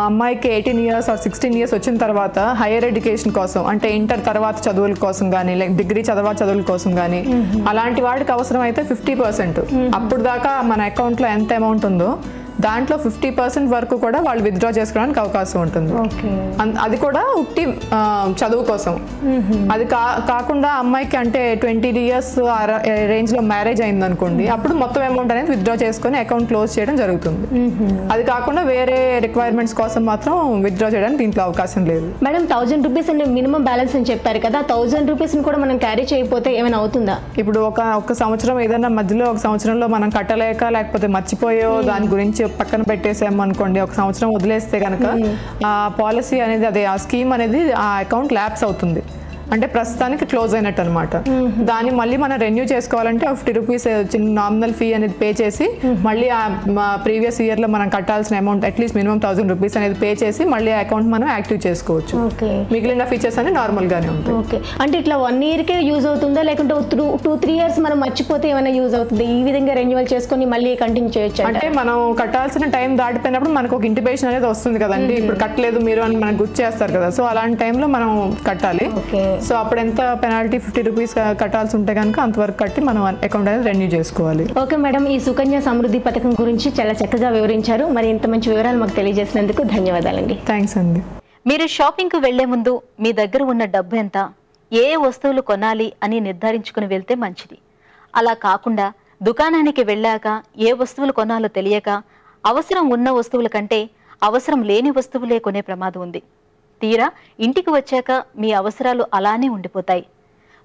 Speaker 7: అమ్మాయికి 18 ఇయర్స్ ఆర్ 16 ఇయర్స్ వచ్చిన తర్వాత హైయర్ ఎడ్యుకేషన్ కోసం అంటే ఇంటర్ తర్వాత చదువుల కోసం కానీ లైక్ డిగ్రీ చదువుల కోసం కానీ అలాంటి వాటికి అవసరం అయితే 50%. అప్పుడు దాకా మన అకౌంట్లో ఎంత అమౌంట్ ఉందో దాంట్లో 50% వరకు కూడా వాళ్ళు విత్డ్రా చేసుకోవడానికి అవకాశం ఉంటుంది. అది కూడా ఉట్టి చదువు కోసం. అది కాకుండా అమ్మాయికి అంటే 20 years రేంజ్ లో మ్యారేజ్ అయింది అనుకోండి, అప్పుడు మొత్తం అమౌంట్ అనేది విత్డ్రా చేసుకొని అకౌంట్ క్లోజ్ చేయడం జరుగుతుంది. అది కాకుండా వేరే రిక్వైర్మెంట్స్ కోసం మాత్రం విత్డ్రా చేయడానికి దీంట్లో అవకాశం లేదు.
Speaker 6: మేడం 1000 రూపీస్ అంటే మినిమం బ్యాలెన్స్ అని చెప్పారు కదా, 1000 రూపీస్ కూడా మనం క్యారీ చేయకపోతే ఏమైనా అవుతుందా?
Speaker 7: ఇప్పుడు ఒక సంవత్సరం ఏదైనా మధ్యలో ఒక సంవత్సరంలో మనం కట్టలేక లేకపోతే మర్చిపోయో దాని గురించి పక్కన పెట్టేసాము అనుకోండి, ఒక సంవత్సరం వదిలేస్తే కనుక ఆ పాలసీ అనేది అదే ఆ స్కీమ్ అనేది ఆ అకౌంట్ ల్యాప్స్ అవుతుంది. అంటే ప్రస్తుతానికి క్లోజ్ అయినట్టు అనమాట. దాన్ని మళ్ళీ మనం రెన్యూ చేసుకోవాలంటే 50 రూపీస్ చిన్న నామినల్ ఫీ అనేది పే చేసి మళ్ళీ ఆ ప్రీవియస్ ఇయర్ లో మనం కట్టాల్సిన అమౌంట్ అట్లీస్ట్ మినిమం 1000 రూపీస్ అనేది పే చేసి మళ్ళీ అకౌంట్ మనం యాక్టివ్ చేసుకోవచ్చు. మిగిలిన ఫీచర్స్ అన్ని నార్మల్ గానే ఉంటాయి.
Speaker 6: అంటే ఇట్లా 1 year కే యూజ్ అవుతుందా, లేకుంటే 2-3 years మనం మర్చిపోతే ఏమైనా యూజ్ అవుతుంది? ఈ విధంగా రెన్యువల్ చేసుకొని మళ్ళీ కంటిన్యూ చేయొచ్చు?
Speaker 7: అంటే మనం కట్టాల్సిన టైం దాటిపోయినప్పుడు మనకు ఒక ఇంటిమేషన్ అనేది వస్తుంది కదండి, ఇప్పుడు కట్టలేదు మీరు అని మనకు గుర్తు చేస్తారు కదా, సో అలాంటి టైంలో మనం కట్టాలి. సో అప్పుడు ఎంత పెనాల్టీ 50 రూపీస్ కట్టాల్సి ఉంటే కనుక అంతవరకు కట్టి మనం అకౌంట్ అనేది రెన్యూ చేసుకోవాలి.
Speaker 6: ఓకే మేడం, ఈ సుకన్య సమృద్ధి పథకం గురించి చాలా చక్కగా వివరించారు. మరి ఇంత మంచి వివరాలు మాకు తెలియజేసినందుకు ధన్యవాదాలండి.
Speaker 7: థ్యాంక్స్ అండి.
Speaker 1: మీరు షాపింగ్కు వెళ్లే ముందు మీ దగ్గర ఉన్న డబ్బు ఎంత, ఏ వస్తువులు కొనాలి అని నిర్ధారించుకుని వెళ్తే మంచిది. అలా కాకుండా దుకాణానికి వెళ్ళాక ఏ వస్తువులు కొనాలో తెలియక అవసరం ఉన్న వస్తువుల కంటే అవసరం లేని వస్తువులే కొనే ప్రమాదం ఉంది. తీరా ఇంటికి వచ్చాక మీ అవసరాలు అలానే ఉండిపోతాయి.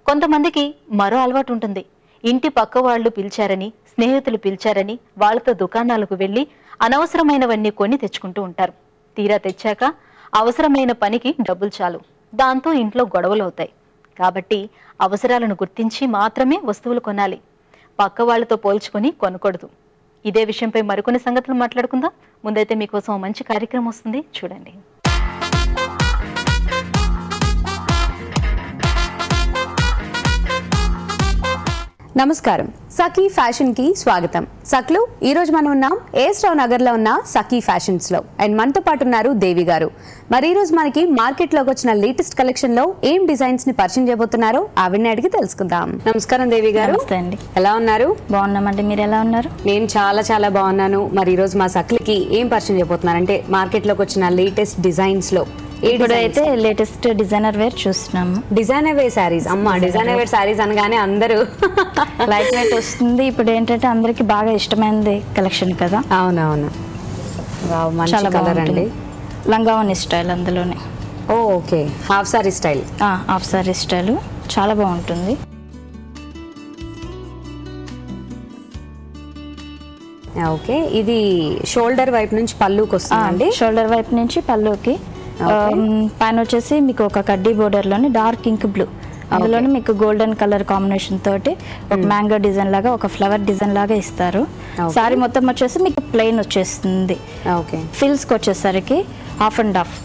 Speaker 1: కొంతమందికి మరో అలవాటు ఉంటుంది. ఇంటి పక్క వాళ్ళు పిలిచారని, స్నేహితులు పిలిచారని వాళ్ళతో దుకాణాలకు వెళ్ళి అనవసరమైనవన్నీ కొని తెచ్చుకుంటూ ఉంటారు. తీరా తెచ్చాక అవసరమైన పనికి డబ్బులు చాలు, దాంతో ఇంట్లో గొడవలు అవుతాయి. కాబట్టి అవసరాలను గుర్తించి మాత్రమే వస్తువులు కొనాలి. పక్క వాళ్ళతో పోల్చుకొని కొనకూడదు. ఇదే విషయంపై మరికొన్ని సంగతులు మాట్లాడుకుందాం. ముందైతే మీకోసం మంచి కార్యక్రమం వస్తుంది, చూడండి.
Speaker 2: నమస్కారం, సఖీ ఫ్యాషన్ కి స్వాగతం. సక్లు ఈరోజు మనం ఉన్నాం ఏఎస్ రావు నగర్ లో ఉన్న సఖీ ఫ్యాషన్స్ లో, అండ్ మనతో పాటు ఉన్నారు దేవి గారు. మరి ఈ రోజు మనకి మార్కెట్ లోకి వచ్చిన లేటెస్ట్ కలెక్షన్ లో ఏం డిజైన్స్ ని పరిచయం చేయబోతున్నారో ఆవిడని అడిగి తెలుసుకుందాం. నమస్కారం దేవి గారు.
Speaker 8: నమస్తే అండి.
Speaker 2: ఎలా ఉన్నారు?
Speaker 8: బాగున్నామండి, మీరు ఎలా ఉన్నారు?
Speaker 2: నేను చాలా చాలా బాగున్నాను. మరి ఈ రోజు మా సక్లకి ఏం పరిచయం చేయబోతున్నారు అంటే మార్కెట్ లోకి వచ్చిన లేటెస్ట్ డిజైన్స్ లో
Speaker 8: ఇప్పుడు అయితే లేటెస్ట్ డిజైనర్ వేర్ చూస్తున్నాము.
Speaker 2: Designer wear sarees. అమ్మ, డిజైనర్ వేర్ శారీస్ అనగానే అందరూ
Speaker 8: లైట్ వెయిట్ వస్తుంది. ఇప్పుడు ఏంటంటే అందరికి బాగా ఇష్టమైనది కలెక్షన్ కదా.
Speaker 2: అవునవును,
Speaker 8: చాలా కలర్ అండి. లంగావని స్టైల్ అందులోనే.
Speaker 2: Okay, half sorry style.
Speaker 8: Half sorry style చాలా బాగుంటుంది.
Speaker 2: ఓకే, ఇది షోల్డర్ వైపు నుంచి పళ్ళుకి వస్తుందండి.
Speaker 8: షోల్డర్ వైపు నుంచి పళ్ళుకి. పైన వచ్చేసి మీకు ఒక కడ్డీ బోర్డర్ లోని డార్క్ ఇంక్ బ్లూ, అందులోనే మీకు గోల్డెన్ కలర్ కాంబినేషన్ తోటి ఒక మ్యాంగో డిజైన్ లాగా, ఒక ఫ్లవర్ డిజైన్ లాగా ఇస్తారు. సారీ మొత్తం వచ్చేసి మీకు ప్లెయిన్ వచ్చేస్తుంది. ఫిల్స్ కి వచ్చేసరికి హాఫ్ అండ్ హాఫ్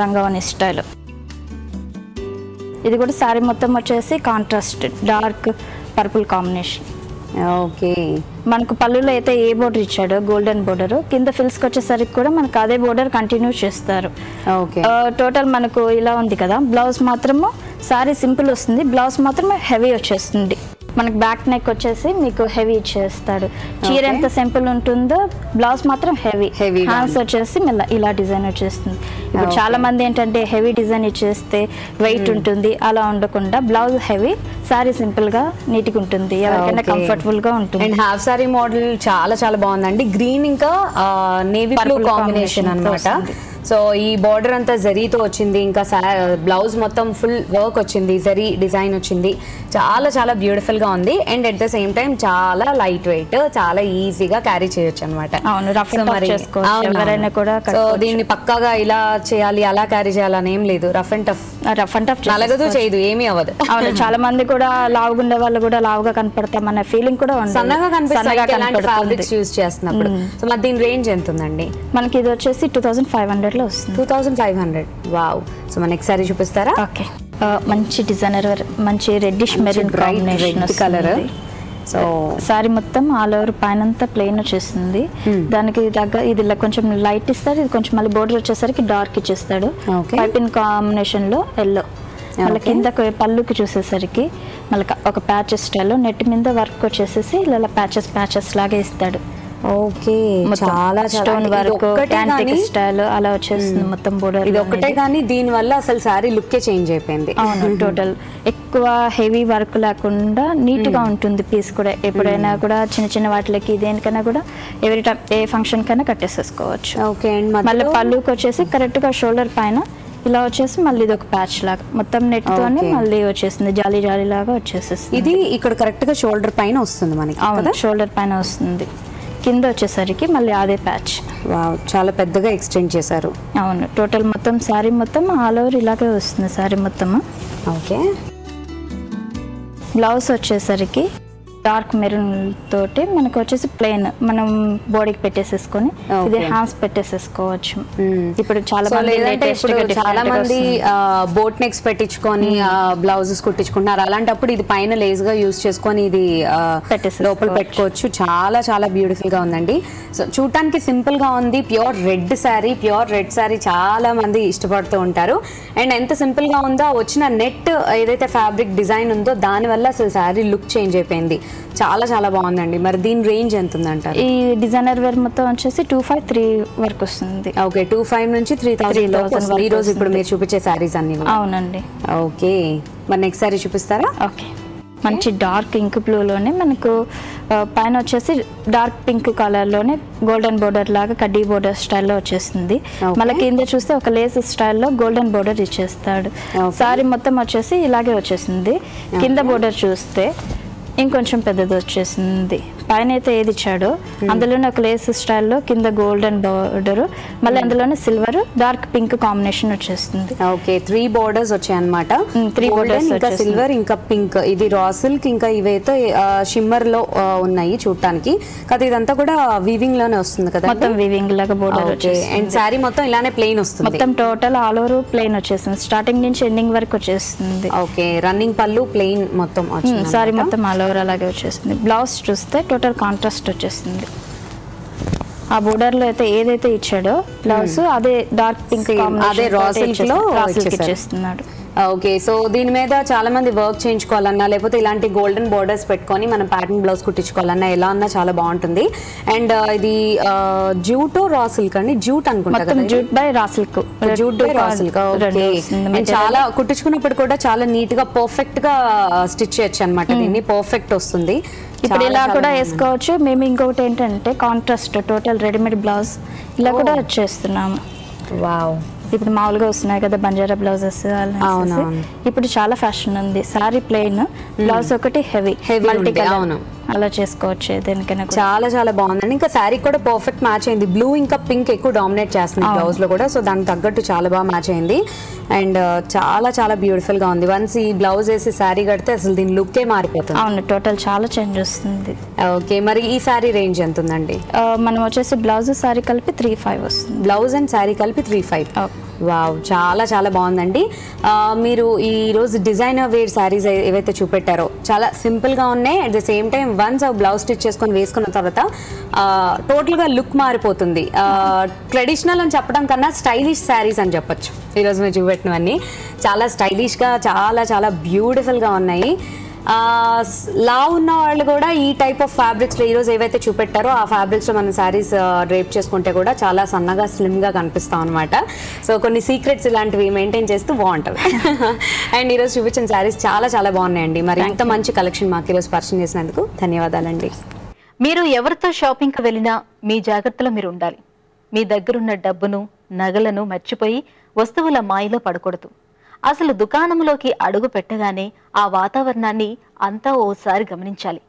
Speaker 8: లంగావని స్టైల్. ఇది కూడా సారీ మొత్తం వచ్చేసి contrast dark purple combination.
Speaker 2: Okay,
Speaker 8: మనకు పళ్ళులో అయితే ఏ బోర్డర్ ఇచ్చాడో గోల్డెన్ బోర్డర్, కింద ఫిల్స్ కి వచ్చేసరికి కూడా మనకు అదే బోర్డర్ కంటిన్యూ చేస్తారు. టోటల్ మనకు ఇలా ఉంది కదా. బ్లౌజ్ మాత్రము సారీ సింపుల్ వస్తుంది, బ్లౌజ్ మాత్రం హెవీ వచ్చేస్తుంది. మనకు బ్యాక్ నెక్ వచ్చేసి మీకు హెవీ ఇచ్చేస్తాడు. చీర ఎంత సింపుల్ ఉంటుందో బ్లౌజ్ మాత్రం హెవీ. హ్యాండ్స్ వచ్చేసి ఇలా డిజైన్ వచ్చేస్తుంది. ఇప్పుడు చాలా మంది ఏంటంటే హెవీ డిజైన్ ఇచ్చేస్తే వెయిట్ ఉంటుంది, అలా ఉండకుండా బ్లౌజ్ హెవీ, సారీ సింపుల్ గా నీట్ గా ఉంటుంది, ఎవరికైనా కంఫర్టబుల్ గా ఉంటుంది.
Speaker 2: అండ్ హాఫ్ సారీ మోడల్ చాలా చాలా బాగుందండి. గ్రీన్ ఇంకా నేవీ బ్లూ కాంబినేషన్ అన్నమాట. సో ఈ బార్డర్ అంతా జరీతో వచ్చింది, ఇంకా బ్లౌజ్ మొత్తం ఫుల్ వర్క్ వచ్చింది, జరీ డిజైన్ వచ్చింది. చాలా చాలా బ్యూటిఫుల్ గా ఉంది. And at the same time చాలా లైట్ వెయిట్, చాలా ఈజీగా క్యారీ చేయొచ్చు అనమాట. సో దీన్ని పక్కాగా ఇలా చేయాలి అలా క్యారీ చేయాలని ఏం లేదు. రఫ్ అండ్ టఫ్ నలగదు, చేయదు, ఏమీ అవ్వదు.
Speaker 8: అవును, చాలా మంది కూడా లావుగా ఉండే వాళ్ళు కూడా లావుగా కనపడతాం అనే ఫీలింగ్ కూడా ఉంది.
Speaker 2: సన్నగా కనిపిస్తుంది ఫ్యాబ్రిక్స్ యూజ్ చేస్తున్నప్పుడు. సో మరి దీని రేంజ్ ఎంత ఉందండి?
Speaker 8: మనకి ఇది వచ్చేసి 2500 లో వస్తుంది.
Speaker 2: 2500. వావ్. సో మన నెక్స్ట్ సారీ చూపిస్తారా?
Speaker 8: ఓకే, మంచి డిజైనర్, మంచి reddish maroon combination
Speaker 2: colour. So
Speaker 8: sorry మొత్తం ఆల్ ఓవర్ పైన అంతా ప్లెయిన్ వచ్చేస్తుంది. దానికి దగ్గర ఇది కొంచెం లైట్ ఇస్తాడు, ఇది కొంచెం మళ్ళీ బోర్డర్ వచ్చేసరికి డార్క్ ఇచ్చేస్తాడు. పైపింగ్ కాంబినేషన్ లో ఎల్లో. మళ్ళీ కింద పళ్ళుకి చూసేసరికి మళ్ళీ ఒక ప్యాచెస్ స్టైల్, నెట్ మీద వర్క్ వచ్చేసేసి ఇలా ప్యాచెస్ లాగా ఇస్తాడు.
Speaker 2: ఓకే,
Speaker 8: చాలా స్టోన్ వర్క్ యాంటిక్ స్టైల్ అలా వచ్చేస్తుంది మొత్తం బోర్డర్.
Speaker 2: ఇది ఒకటే కానీ దీని వల్ల అసలు సారీ లుక్ చేంజ్ అయిపోయింది.
Speaker 8: అవును, టోటల్ ఎక్కువ హెవీ వర్క్ లేకుండా నీట్ గా ఉంటుంది పీస్ కూడా. ఎప్పుడైనా కూడా చిన్న చిన్న వాటికి దేనికైనా కూడా ఎవరి టైం ఏ ఫంక్షన్ కైనా కట్టేసేసుకోవచ్చు.
Speaker 2: ఓకే,
Speaker 8: మళ్ళీ పళ్ళుకి వచ్చేసి కరెక్ట్ గా షోల్డర్ పైన ఇలా వచ్చేసి మళ్ళీ ఇది ఒక ప్యాచ్ లాగా మొత్తం నెట్ తోనే మళ్ళీ వచ్చేసింది, జాలీ జాలీ లాగా వచ్చేసేస్తుంది.
Speaker 2: ఇది ఇక్కడ కరెక్ట్ గా షోల్డర్ పైన వస్తుంది మనకి.
Speaker 8: అవును, షోల్డర్ పైన వస్తుంది. కింద వచ్చేసరికి మళ్ళీ అదే ప్యాచ్.
Speaker 2: వావ్, చాలా పెద్దగా ఎక్స్టెండ్ చేశారు.
Speaker 8: అవును, టోటల్ మొత్తం సారీ మొత్తం ఆల్ ఓవర్ ఇలాగే వస్తుంది సారీ మొత్తం.
Speaker 2: ఓకే,
Speaker 8: బ్లౌజ్ వచ్చేసరికి డార్క్ మెరూన్ తోటి మనకు వచ్చేసి ప్లెయిన్ మనం బాడీకి పెట్టేసేసుకొని ఇది హ్యాండ్స్ పెట్టేసేసుకోవచ్చు. ఇప్పుడు చాలా
Speaker 2: మంది బోట్ నెక్స్ పెట్టించుకొని బ్లౌజెస్ కుట్టించుకుంటున్నారు. అలాంటప్పుడు ఇది పైన లేస్ గా యూజ్ చేసుకొని ఇది లోపల పెట్టుకోవచ్చు. చాలా చాలా బ్యూటిఫుల్ గా ఉందండి. సో చూడటానికి సింపుల్ గా ఉంది. ప్యూర్ రెడ్ శారీ చాలా మంది ఇష్టపడుతూ ఉంటారు. అండ్ ఎంత సింపుల్ గా ఉందో వచ్చిన నెట్ ఏదైతే ఫ్యాబ్రిక్ డిజైన్ ఉందో దాని వల్ల అసలు శారీ లుక్ చేంజ్ అయిపోయింది. చాలా చాలా బాగుందండి. మరి దీని రేంజ్ ఎంత ఉందంటారు?
Speaker 8: ఈ డిజైనర్ వేర్ మొత్తం వచ్చేసి 253 వరకు వస్తుంది.
Speaker 2: ఓకే, 25 నుంచి 3000 ఈ రోజు ఇప్పుడు మీరు చూపించే శారీస్ అన్ని.
Speaker 8: అవునండి.
Speaker 2: ఓకే, మరి నెక్స్ట్ శారీ చూపిస్తారా?
Speaker 8: ఓకే, మంచి డార్క్ ఇంక్ బ్లూలోనే మనకు పైన వచ్చేసి డార్క్ పింక్ కలర్లోనే గోల్డెన్ బోర్డర్ లాగా కడ్డీ బోర్డర్ స్టైల్లో వచ్చేస్తుంది. మళ్ళీ కింద చూస్తే ఒక లేస్ స్టైల్లో గోల్డెన్ బోర్డర్ ఇచ్చేస్తాడు. సారీ మొత్తం వచ్చేసి ఇలాగే వచ్చేసింది. కింద బోర్డర్ చూస్తే ఇంకొంచెం పెద్దది వచ్చేసింది. పైన అయితే ఏది ఇచ్చాడో అందులోనే ఒక లేస్ స్టైల్లో కింద గోల్డెన్ బోర్డర్, మళ్ళీ అందులోనే సిల్వర్ డార్క్ పింక్ కాంబినేషన్ వచ్చేస్తుంది.
Speaker 2: ఓకే, 3 బోర్డర్స్ వచ్చాయి అన్నమాట.
Speaker 8: 3 బోర్డర్స్,
Speaker 2: ఇంకా సిల్వర్ ఇంకా పింక్. ఇది రా సిల్క్ ఇంకా ఇవైతే షిమ్మర్ లో ఉన్నాయి చూడటానికి. కదా ఇదంతా కూడా వీవింగ్ లోనే వస్తుంది కదా?
Speaker 8: మొత్తం వీవింగ్ లాగా బోర్డర్ వచ్చేసి.
Speaker 2: అండ్ సారీ మొత్తం ఇలానే ప్లెయిన్ వస్తుంది.
Speaker 8: మొత్తం టోటల్ ఆల్ ఓవర్ ప్లెయిన్ వచ్చేస్తుంది. స్టార్టింగ్ నుంచి ఎండింగ్ వరకు వచ్చేస్తుంది.
Speaker 2: ఓకే, రన్నింగ్ పళ్ళు ప్లెయిన్ మొత్తం
Speaker 8: సారీ మొత్తం ఆల్ ఓవర్ అలాగే వచ్చేస్తుంది. బ్లౌజ్ చూస్తే టోటల్ కాంట్రాస్ట్ వచ్చేస్తుంది. ఆ బోర్డర్ లో అయితే ఏదైతే ఇచ్చాడో బ్లౌజ్ అదే డార్క్ పింక్
Speaker 2: అదే రా సిల్క్ లో
Speaker 8: ఇచ్చేస్తున్నాడు.
Speaker 2: ఓకే, సో దీని మీద చాలా మంది వర్క్ చేయించుకోవాలన్నా లేకపోతే ఇలాంటి గోల్డెన్ బోర్డర్స్ పెట్టుకొని మనం ప్యాటర్న్ బ్లౌజ్ కుట్టించుకోవాలన్నా ఎలా అన్నా చాలా బాగుంటుంది. అండ్ ఇది జూటో రా సిల్క్ అండి, జూట్ అనుకుంటా.
Speaker 8: Jute by raw silk.
Speaker 2: చాలా కుట్టించుకున్నప్పుడు కూడా చాలా నీట్ గా పర్ఫెక్ట్ గా స్టిచ్ చేయొచ్చు అనమాట. దీన్ని పర్ఫెక్ట్ వస్తుంది.
Speaker 8: ఇప్పుడు ఇలా కూడా వేసుకోవచ్చు. మేము ఇంకొకటి ఏంటంటే కాంట్రాస్ట్ టోటల్ రెడీమేడ్ బ్లౌజ్ ఇలా కూడా వచ్చేస్తున్నాము.
Speaker 2: వావ్,
Speaker 8: ఇప్పుడు మామూలుగా వస్తున్నాయి కదా బంజారా బ్లౌజెస్. ఇప్పుడు చాలా ఫ్యాషన్ ఉంది. సారీ ప్లెయిన్, బ్లౌజ్ ఒకటి హెవీ మల్టీ కలర్ అలా చేసుకోవచ్చు. దేనికైనా
Speaker 2: చాలా చాలా బాగుందండి. ఇంకా శారీ కూడా పర్ఫెక్ట్ మ్యాచ్ అయింది. బ్లూ ఇంకా పింక్ ఎక్కువ డామినేట్ చేస్తుంది బ్లౌజ్ లో కూడా. సో దానికి తగ్గట్టు చాలా బాగా మ్యాచ్ అయింది. అండ్ చాలా చాలా బ్యూటిఫుల్ గా ఉంది. వన్స్ ఈ బ్లౌజ్ వేసి శారీ కడితే అసలు దీని లుక్కే మారిపోతుంది.
Speaker 8: అవును, టోటల్ చాలా చేంజ్ వస్తుంది.
Speaker 2: ఓకే, మరి ఈ శారీ రేంజ్ ఎంత ఉందండి?
Speaker 8: మనం వచ్చేసి బ్లౌజ్ సారీ కలిపి 35 వస్తుంది.
Speaker 2: బ్లౌజ్ అండ్ శారీ కలిపి 35. వావ్, చాలా చాలా బాగుందండి. మీరు ఈ రోజు డిజైనర్ వేర్ శారీస్ ఏవైతే చూపెట్టారో చాలా సింపుల్ గా ఉన్నాయి. At the same time once ఆ బ్లౌజ్ స్టిచ్ చేసుకొని వేసుకున్న తర్వాత టోటల్ గా లుక్ మారిపోతుంది. ట్రెడిషనల్ అని చెప్పడం కన్నా స్టైలిష్ శారీస్ అని చెప్పొచ్చు. ఈరోజు మీరు చూపెట్టినవన్నీ చాలా స్టైలిష్ గా చాలా చాలా బ్యూటిఫుల్ గా ఉన్నాయి. లా ఉన్న వాళ్ళు కూడా ఈ టైప్ ఆఫ్ ఫ్యాబ్రిక్స్ లో ఈరోజు ఏవైతే చూపెట్టారో ఆ ఫ్యాబ్రిక్స్ లో మనం శారీస్ డ్రేప్ చేసుకుంటే కూడా చాలా సన్నగా స్లిమ్ గా కనిపిస్తాం అనమాట. సో కొన్ని సీక్రెట్స్ ఇలాంటివి మెయింటైన్ చేస్తూ బాగుంటుంది. అండ్ ఈరోజు చూపించిన శారీస్ చాలా చాలా బాగున్నాయండి. మరి ఇంత మంచి కలెక్షన్ మాకు ఈరోజు పరిచయం చేసినందుకు ధన్యవాదాలండి.
Speaker 1: మీరు ఎవరితో షాపింగ్కి వెళ్ళినా మీ జాగ్రత్తలో మీరు ఉండాలి. మీ దగ్గరున్న డబ్బును నగలను మర్చిపోయి వస్తువుల మాయలో పడకూడదు. అసలు దుకాణంలోకి అడుగు పెట్టగానే ఆ వాతావరణాన్ని అంతా ఓసారి గమనించాలి.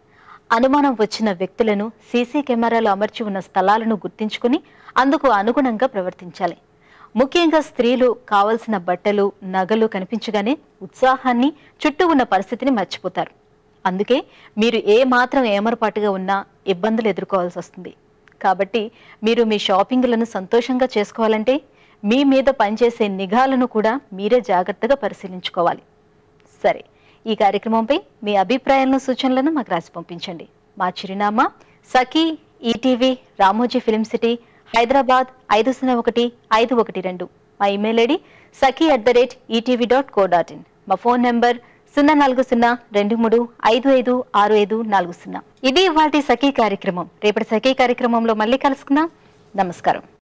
Speaker 1: అనుమానం వచ్చిన వ్యక్తులను సీసీ కెమెరాలు అమర్చి ఉన్న స్థలాలను గుర్తించుకుని అందుకు అనుగుణంగా ప్రవర్తించాలి. ముఖ్యంగా స్త్రీలు కావలసిన బట్టలు నగలు కనిపించగానే ఉత్సాహాన్ని చుట్టూ ఉన్న పరిస్థితిని మర్చిపోతారు. అందుకే మీరు ఏ మాత్రం ఏమరపాటుగా ఉన్నా ఇబ్బందులు ఎదుర్కోవాల్సి వస్తుంది. కాబట్టి మీరు మీ షాపింగ్లను సంతోషంగా చేసుకోవాలంటే మీ మీద పనిచేసే నిఘాలను కూడా మీరే జాగ్రత్తగా పరిశీలించుకోవాలి. సరే, ఈ కార్యక్రమంపై మీ అభిప్రాయాలను సూచనలను మాకు రాసి పంపించండి. మా చిరునామా Sakhi ETV Ramoji film city Hyderabad 501512. మా ఇమెయిల్ ఐడి saki@etv.co.in. మా ఫోన్ నెంబర్ 040235556540. ఇది ఇవాల్టి సఖీ కార్యక్రమం. రేపటి సఖీ కార్యక్రమంలో మళ్ళీ కలుసుకుందాం. నమస్కారం.